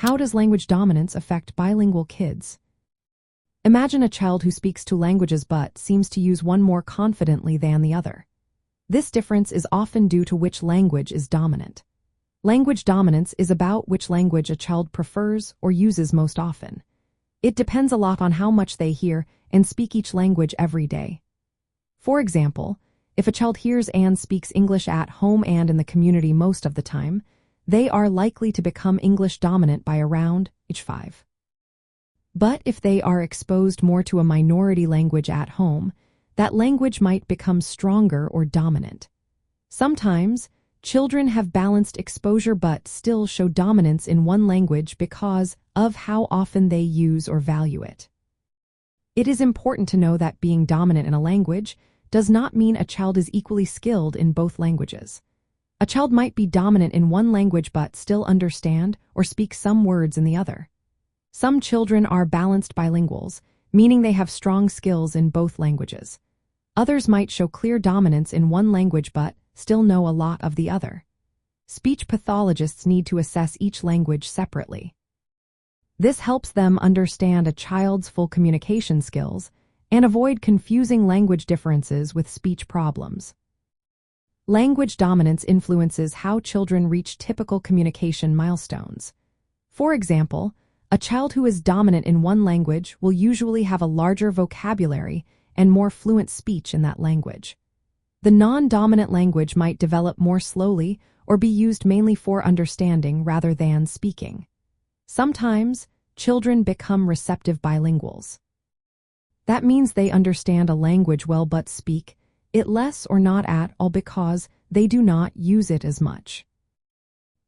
How does language dominance affect bilingual kids? Imagine a child who speaks two languages but seems to use one more confidently than the other. This difference is often due to which language is dominant. Language dominance is about which language a child prefers or uses most often. It depends a lot on how much they hear and speak each language every day. For example, if a child hears and speaks English at home and in the community most of the time, they are likely to become English dominant by around age 5. But if they are exposed more to a minority language at home, that language might become stronger or dominant. Sometimes, children have balanced exposure but still show dominance in one language because of how often they use or value it. It is important to know that being dominant in a language does not mean a child is equally skilled in both languages. A child might be dominant in one language but still understand or speak some words in the other. Some children are balanced bilinguals, meaning they have strong skills in both languages. Others might show clear dominance in one language but still know a lot of the other. Speech pathologists need to assess each language separately. This helps them understand a child's full communication skills and avoid confusing language differences with speech problems. Language dominance influences how children reach typical communication milestones. For example, a child who is dominant in one language will usually have a larger vocabulary and more fluent speech in that language. The non-dominant language might develop more slowly or be used mainly for understanding rather than speaking. Sometimes, children become receptive bilinguals. That means they understand a language well but speak it less or not at all because they do not use it as much.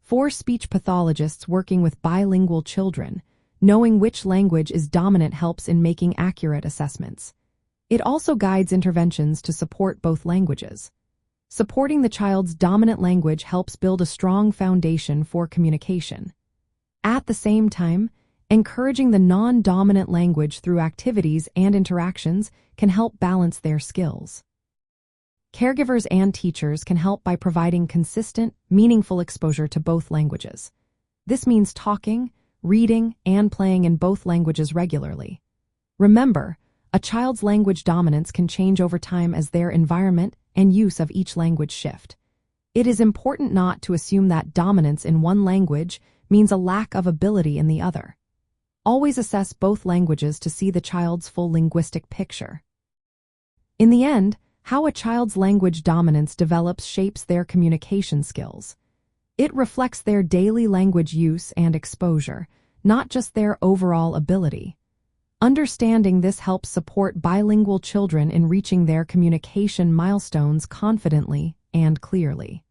For speech pathologists working with bilingual children, knowing which language is dominant helps in making accurate assessments. It also guides interventions to support both languages. Supporting the child's dominant language helps build a strong foundation for communication. At the same time, encouraging the non-dominant language through activities and interactions can help balance their skills. Caregivers and teachers can help by providing consistent, meaningful exposure to both languages. This means talking, reading, and playing in both languages regularly. Remember, a child's language dominance can change over time as their environment and use of each language shift. It is important not to assume that dominance in one language means a lack of ability in the other. Always assess both languages to see the child's full linguistic picture. In the end, how a child's language dominance develops shapes their communication skills. It reflects their daily language use and exposure, not just their overall ability. Understanding this helps support bilingual children in reaching their communication milestones confidently and clearly.